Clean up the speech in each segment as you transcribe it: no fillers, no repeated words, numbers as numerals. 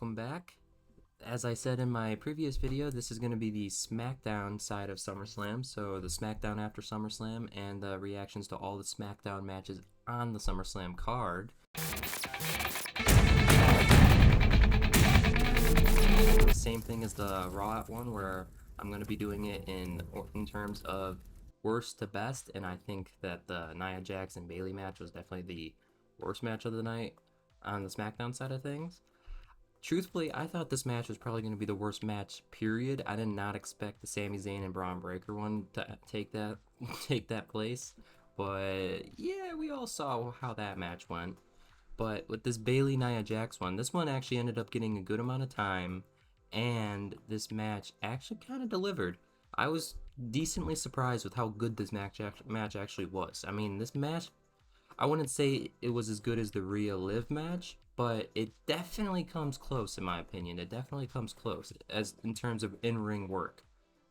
welcome back. As I said in my previous video, this is going to be the SmackDown side of SummerSlam, so the SmackDown after SummerSlam and the reactions to all the SmackDown matches on the SummerSlam card. The same thing as the Raw one, where I'm going to be doing it in terms of worst to best, and I think that the Nia Jax and Bayley match was definitely the worst match of the night on the SmackDown side of things. Truthfully, I thought this match was probably going to be the worst match, period. I did not expect the Sami Zayn and Braun Breaker one to take that place. But yeah, we all saw how that match went. But with this Bayley Nia Jax one, this one actually ended up getting a good amount of time, and this match actually kind of delivered. I was decently surprised with how good this match actually was. I mean, this match, I wouldn't say it was as good as the Rhea Liv match, but it definitely comes close in my opinion. It definitely comes close as in terms of in-ring work.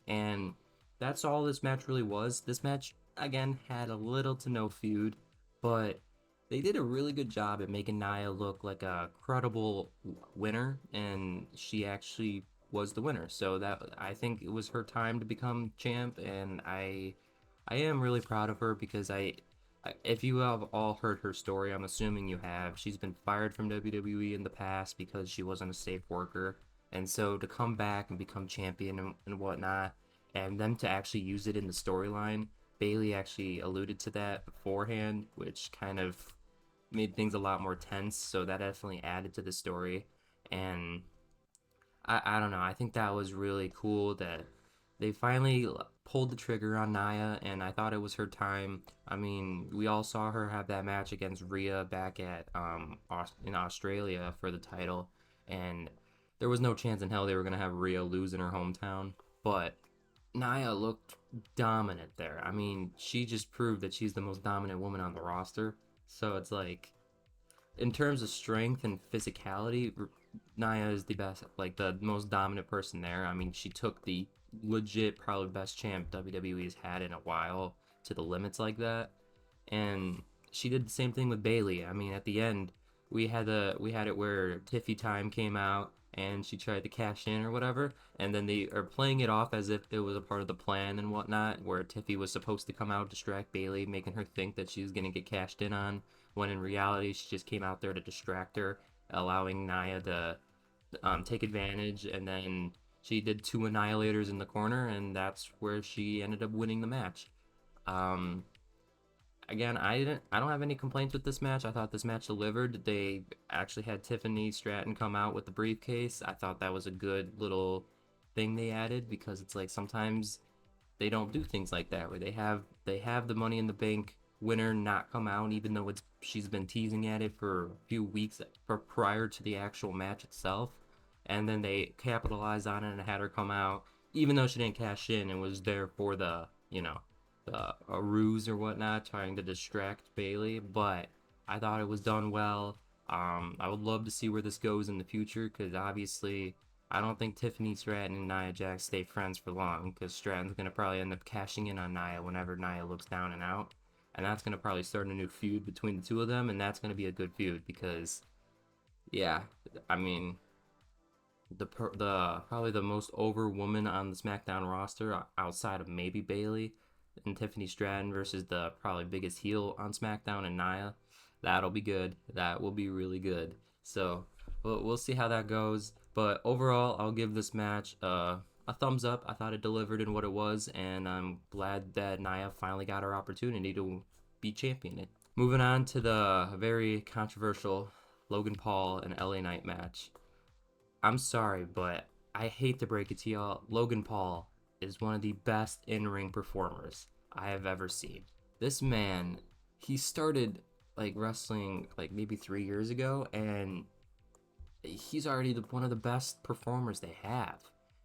And that's all this match really was. This match again had a little to no feud, but they did a really good job at making Nia look like a credible winner, and she actually was the winner. So that, I think it was her time to become champ, and I am really proud of her because if you have all heard her story, I'm assuming you have, she's been fired from WWE in the past because she wasn't a safe worker. And so to come back and become champion and whatnot, and them to actually use it in the storyline, Bayley actually alluded to that beforehand, which kind of made things a lot more tense. So that definitely added to the story. And I don't know, I think that was really cool that they finally pulled the trigger on Nia, and I thought it was her time. I mean, we all saw her have that match against Rhea back at in Australia for the title, and there was no chance in hell they were gonna have Rhea lose in her hometown. But Nia looked dominant there. I mean, she just proved that she's the most dominant woman on the roster. So it's like, in terms of strength and physicality, Nia is the best, like the most dominant person there. I mean, she took the legit, probably best champ WWE's had in a while to the limits like that, and she did the same thing with Bayley. I mean, at the end, we had it where Tiffy time came out and she tried to cash in or whatever, and then they are playing it off as if it was a part of the plan and whatnot, where Tiffy was supposed to come out, distract Bayley, making her think that she was gonna get cashed in on, when in reality she just came out there to distract her, allowing Nia to take advantage, and then she did two annihilators in the corner, and that's where she ended up winning the match. Um, Again, I don't have any complaints with this match. I thought this match delivered. They actually had Tiffany Stratton come out with the briefcase. I thought that was a good little thing they added, because it's like sometimes they don't do things like that where they have the Money in the Bank winner not come out, even though she's been teasing at it for a few weeks prior to the actual match itself, and then they capitalized on it and had her come out even though she didn't cash in and was there for the, a ruse or whatnot, trying to distract Bayley. But I thought it was done well. I would love to see where this goes in the future, because obviously I don't think Tiffany Stratton and Nia Jax stay friends for long, because Stratton's going to probably end up cashing in on Nia whenever Nia looks down and out. And that's going to probably start a new feud between the two of them, and that's going to be a good feud because, yeah, I mean, the probably the most over woman on the SmackDown roster outside of maybe Bayley, and Tiffany Stratton versus the probably biggest heel on SmackDown and Nia. That'll be good. That will be really good. So we'll see how that goes. But overall, I'll give this match a thumbs up. I thought it delivered in what it was, and I'm glad that Nia finally got her opportunity to be champion. Moving on to the very controversial Logan Paul and LA Knight match. I'm sorry, but I hate to break it to y'all, Logan Paul is one of the best in-ring performers I have ever seen. This man, he started like wrestling like maybe 3 years ago, and he's already one of the best performers they have.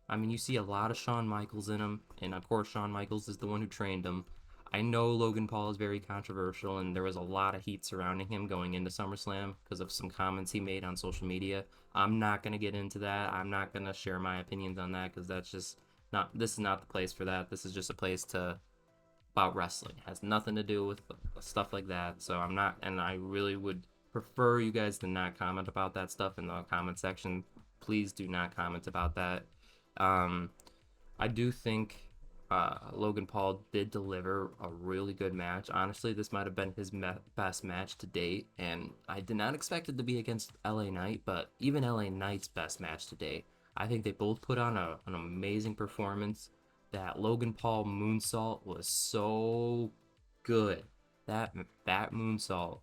I mean, you see a lot of Shawn Michaels in him, and of course Shawn Michaels is the one who trained him. I know Logan Paul is very controversial, and there was a lot of heat surrounding him going into SummerSlam because of some comments he made on social media. I'm not going to get into that. I'm not going to share my opinions on that, because that's just not, this is not the place for that. This is just a place about wrestling. It has nothing to do with stuff like that. So I'm not, and I really would prefer you guys to not comment about that stuff in the comment section. please do not comment about that. I do think Logan Paul did deliver a really good match. Honestly, this might have been his best match to date, and I did not expect it to be against LA Knight, but even LA Knight's best match to date. I think they both put on an amazing performance. That Logan Paul moonsault was so good. That moonsault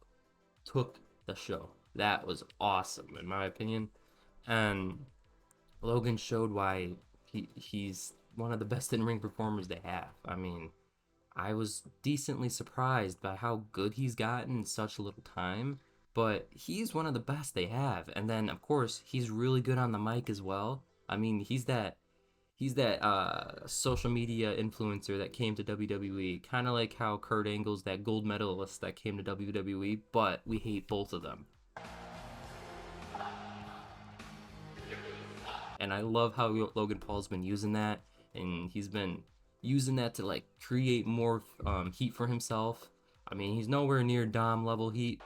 took the show. That was awesome, in my opinion. And Logan showed why he's one of the best in ring performers they have. I mean, I was decently surprised by how good he's gotten in such little time, but he's one of the best they have. And then, of course, he's really good on the mic as well. I mean, he's that social media influencer that came to WWE, kind of like how Kurt Angle's that gold medalist that came to WWE, but we hate both of them. And I love how Logan Paul's been using that, and he's been using that to like create more heat for himself. I mean, he's nowhere near Dom level heat.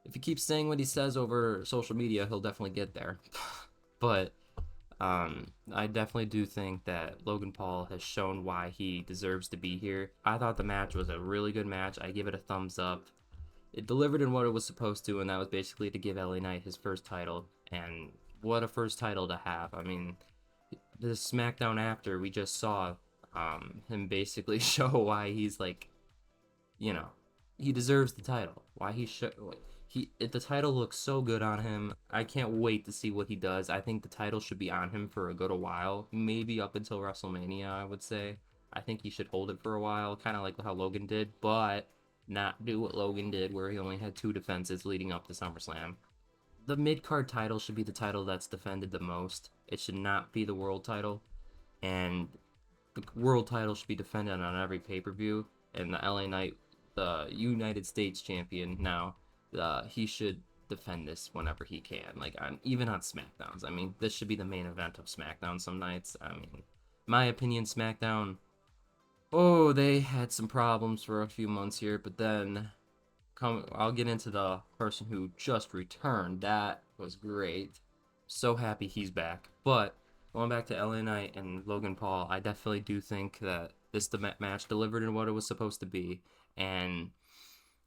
If he keeps saying what he says over social media, he'll definitely get there. But I definitely do think that Logan Paul has shown why he deserves to be here. I thought the match was a really good match. I give it a thumbs up. It delivered in what it was supposed to, and that was basically to give LA Knight his first title. And what a first title to have. I mean, the SmackDown after, we just saw him basically show why he's like, you know, he deserves the title. Why the title looks so good on him. I can't wait to see what he does. I think the title should be on him for a good while, maybe up until WrestleMania, I would say. I think he should hold it for a while, kind of like how Logan did, but not do what Logan did, where he only had 2 defenses leading up to SummerSlam. The mid-card title should be the title that's defended the most. It should not be the world title, and the world title should be defended on every pay-per-view. And the LA Knight, the United States champion now, he should defend this whenever he can, like even on SmackDowns. I mean, this should be the main event of SmackDown some nights. I mean, my opinion, SmackDown, oh, they had some problems for a few months here, but then I'll get into the person who just returned. That was great. So happy he's back. But going back to LA Knight and Logan Paul, I definitely do think that this match delivered in what it was supposed to be, and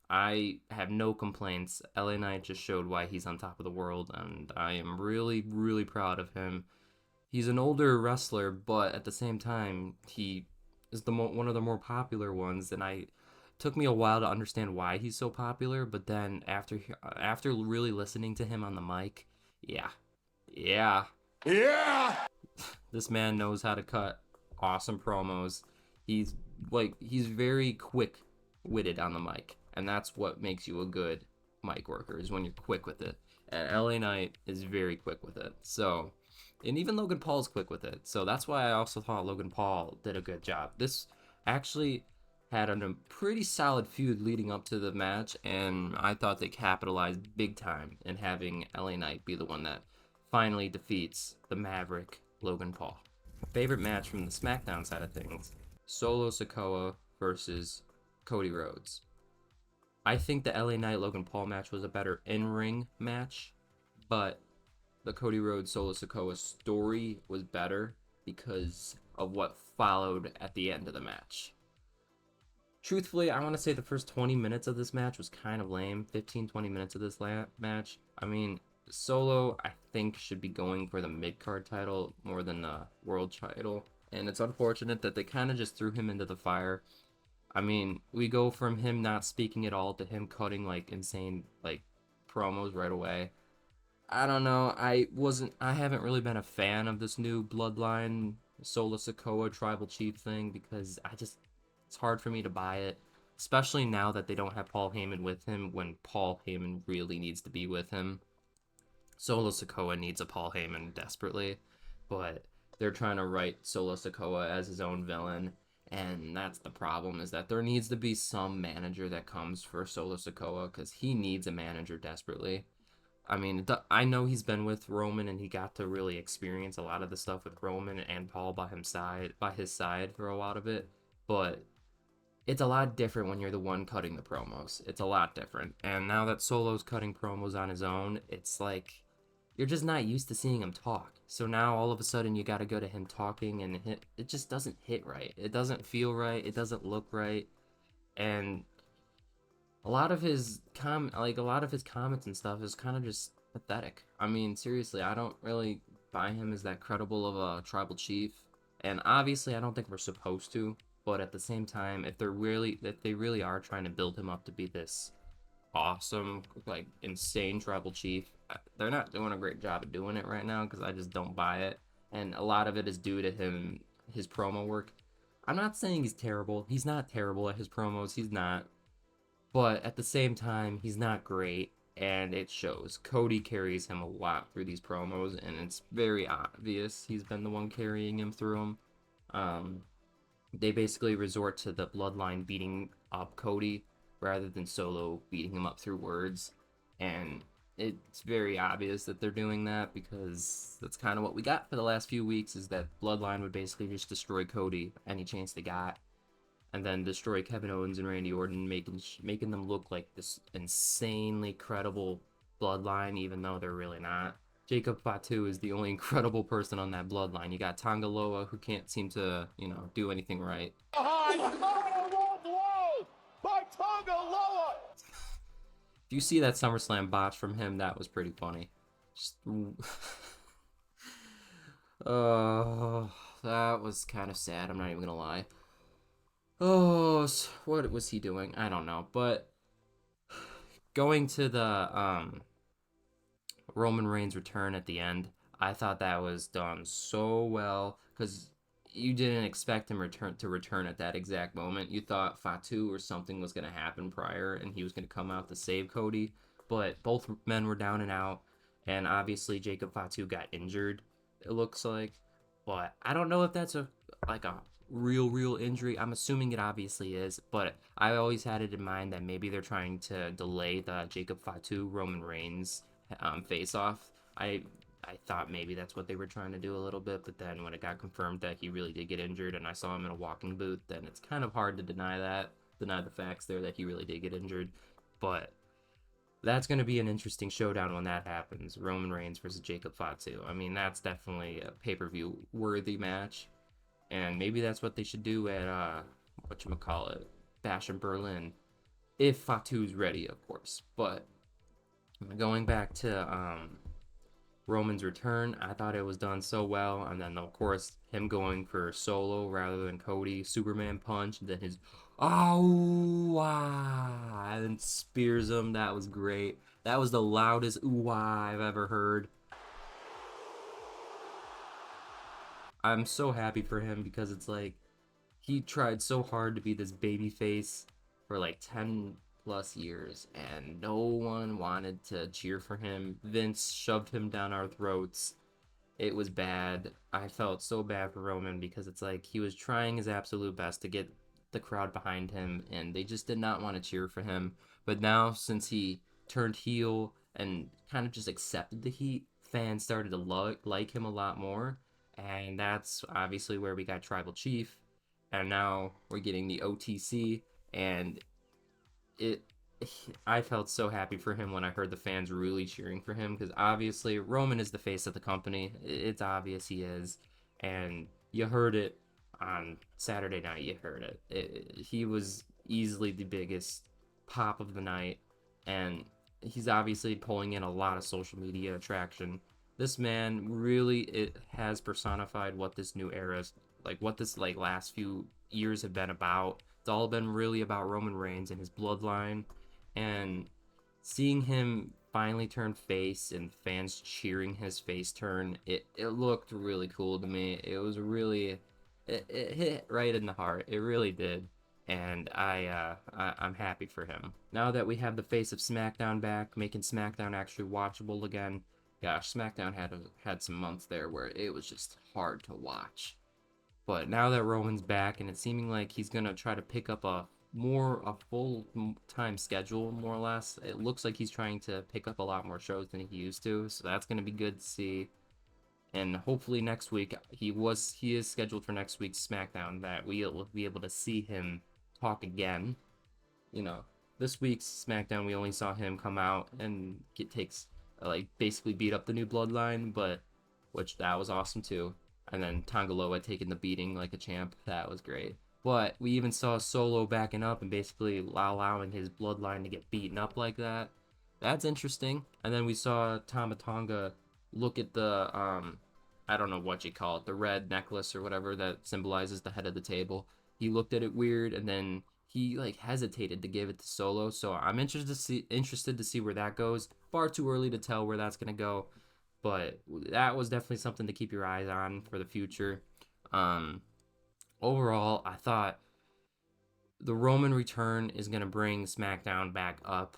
I have no complaints. LA Knight just showed why he's on top of the world, and I am really, really proud of him. He's an older wrestler, but at the same time, he is one of the more popular ones, and took me a while to understand why he's so popular. But then after really listening to him on the mic, yeah, this man knows how to cut awesome promos. He's very quick-witted on the mic, and that's what makes you a good mic worker, is when you're quick with it. And LA Knight is very quick with it. So, and even Logan Paul's quick with it. So that's why I also thought Logan Paul did a good job. This actually had a pretty solid feud leading up to the match, and I thought they capitalized big time in having LA Knight be the one that finally defeats the Maverick Logan Paul. Favorite match from the SmackDown side of things: Solo Sikoa versus Cody Rhodes. I think the LA Knight Logan Paul match was a better in-ring match, but the Cody Rhodes Solo Sikoa story was better because of what followed at the end of the match. Truthfully, I want to say the first 20 minutes of this match was kind of lame. 15-20 minutes of this match. I mean, Solo, I think, should be going for the mid-card title more than the world title. And it's unfortunate that they kind of just threw him into the fire. I mean, we go from him not speaking at all to him cutting, like, insane, like, promos right away. I don't know. I haven't really been a fan of this new Bloodline Solo Sikoa Tribal Chief thing, because it's hard for me to buy it, especially now that they don't have Paul Heyman with him when Paul Heyman really needs to be with him. Solo Sikoa needs a Paul Heyman desperately, but they're trying to write Solo Sikoa as his own villain, and that's the problem, is that there needs to be some manager that comes for Solo Sikoa, because he needs a manager desperately. I mean, I know he's been with Roman, and he got to really experience a lot of the stuff with Roman and Paul by his side for a lot of it, but it's a lot different when you're the one cutting the promos. It's a lot different. And now that Solo's cutting promos on his own, it's like you're just not used to seeing him talk. So now all of a sudden you got to go to him talking, and it just doesn't hit right. It doesn't feel right. It doesn't look right. And a lot of his comments and stuff is kind of just pathetic. I mean, seriously, I don't really buy him as that credible of a tribal chief, and obviously I don't think we're supposed to, but at the same time, if they really are trying to build him up to be this awesome, like insane tribal chief, they're not doing a great job of doing it right now because I just don't buy it. And a lot of it is due to his promo work. I'm not saying he's terrible. He's not terrible at his promos. He's not. But at the same time, he's not great, and it shows. Cody carries him a lot through these promos, and it's very obvious he's been the one carrying him through them. Um, they basically resort to the bloodline beating up Cody rather than Solo beating him up through words, and it's very obvious that they're doing that because that's kind of what we got for the last few weeks is that bloodline would basically just destroy Cody any chance they got, and then destroy Kevin Owens and Randy Orton, making them look like this insanely credible bloodline, even though they're really not. Jacob Fatu is the only incredible person on that bloodline. You got Tongaloa, who can't seem to, do anything right. By Tongaloa! If you see that SummerSlam botch from him, that was pretty funny. Just, that was kind of sad. I'm not even gonna lie. Oh, what was he doing? I don't know. But going to the Roman Reigns return at the end, I thought that was done so well because you didn't expect him to return at that exact moment. You thought Fatu or something was going to happen prior and he was going to come out to save Cody, but both men were down and out, and obviously Jacob Fatu got injured, it looks like. But I don't know if that's a real injury. I'm assuming it obviously is, but I always had it in mind that maybe they're trying to delay the Jacob Fatu Roman Reigns face off. I thought maybe that's what they were trying to do a little bit, but then when it got confirmed that he really did get injured and I saw him in a walking boot, then it's kind of hard to deny the facts there that he really did get injured. But that's going to be an interesting showdown when that happens. Roman Reigns versus Jacob Fatu. I mean, that's definitely a pay-per-view worthy match. And maybe that's what they should do at, whatchamacallit, Bash in Berlin. If Fatu's ready, of course. But going back to Roman's return, I thought it was done so well. And then, of course, him going for Solo rather than Cody. Superman punch. And then his, oh, and spears him. That was great. That was the loudest ooh-wah I've ever heard. I'm so happy for him because it's like he tried so hard to be this baby face for like 10 plus years and no one wanted to cheer for him. Vince shoved him down our throats. It was bad. I felt so bad for Roman because it's like he was trying his absolute best to get the crowd behind him and they just did not want to cheer for him. But now since he turned heel and kind of just accepted the heat, fans started to like him a lot more, and that's obviously where we got Tribal Chief, and now we're getting the OTC, and it I felt so happy for him when I heard the fans really cheering for him because obviously Roman is the face of the company. It's obvious he is, and you heard it on Saturday night. You heard it. He was easily the biggest pop of the night, and he's obviously pulling in a lot of social media attraction. This man really it has personified what this new era is like, what this like last few years have been about. It's all been really about Roman Reigns and his bloodline, and seeing him finally turn face and fans cheering his face turn, it looked really cool to me. It was really it hit right in the heart. It really did. And I'm happy for him. Now that we have the face of SmackDown back, making SmackDown actually watchable again. Gosh, SmackDown had some months there where it was just hard to watch. But now that Roman's back and it's seeming like he's gonna try to pick up a full time schedule, more or less. It looks like he's trying to pick up a lot more shows than he used to, so that's gonna be good to see. And hopefully next week he is scheduled for next week's SmackDown that we'll be able to see him talk again. You know, this week's SmackDown, we only saw him come out and takes like basically beat up the New Bloodline, but which that was awesome too. And then Tongaloa taking the beating like a champ, that was great. But we even saw Solo backing up and basically allowing his bloodline to get beaten up like that. That's interesting. And then we saw Tama Tonga look at the I don't know what you call it, the red necklace or whatever that symbolizes the head of the table. He looked at it weird, and then he like hesitated to give it to Solo. So I'm interested to see where that goes. Far too early to tell where that's gonna go, but that was definitely something to keep your eyes on for the future. Um, Overall, I thought the Roman return is gonna bring SmackDown back up,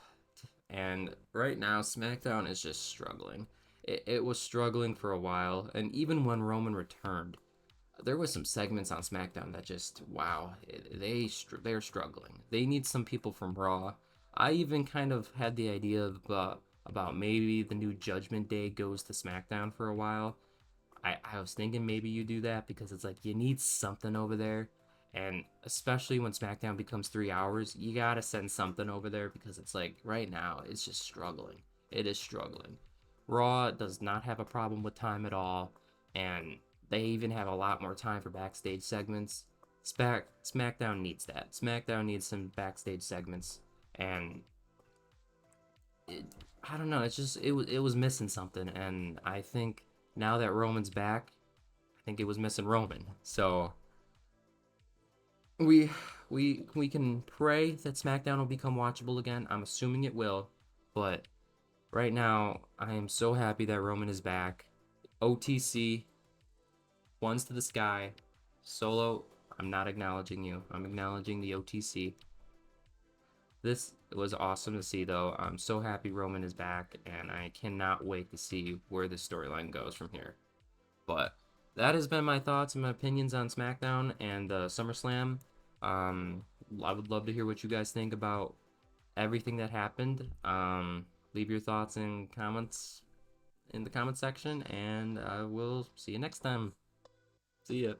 and right now SmackDown is just struggling. It was struggling for a while, and even when Roman returned, there was some segments on SmackDown that just wow, they're struggling. They need some people from Raw. I even kind of had the idea of, about maybe the new Judgment Day goes to SmackDown for a while. I was thinking maybe you do that because it's like you need something over there. And especially when SmackDown becomes 3 hours, you gotta send something over there because it's like right now it's just struggling. It is struggling. Raw does not have a problem with time at all, and they even have a lot more time for backstage segments. SmackDown needs that. SmackDown needs some backstage segments, and it, I don't know. It's just it was missing something, and I think now that Roman's back, I think it was missing Roman. So we we can pray that SmackDown will become watchable again. I'm assuming it will, but right now I am so happy that Roman is back. OTC, ones to the sky. Solo, I'm not acknowledging you. I'm acknowledging the OTC. This was awesome to see, though. I'm so happy Roman is back, and I cannot wait to see where this storyline goes from here. But that has been my thoughts and my opinions on SmackDown and SummerSlam. Um, I would love to hear what you guys think about everything that happened. Leave your thoughts and comments in the comment section, and I will see you next time. See ya.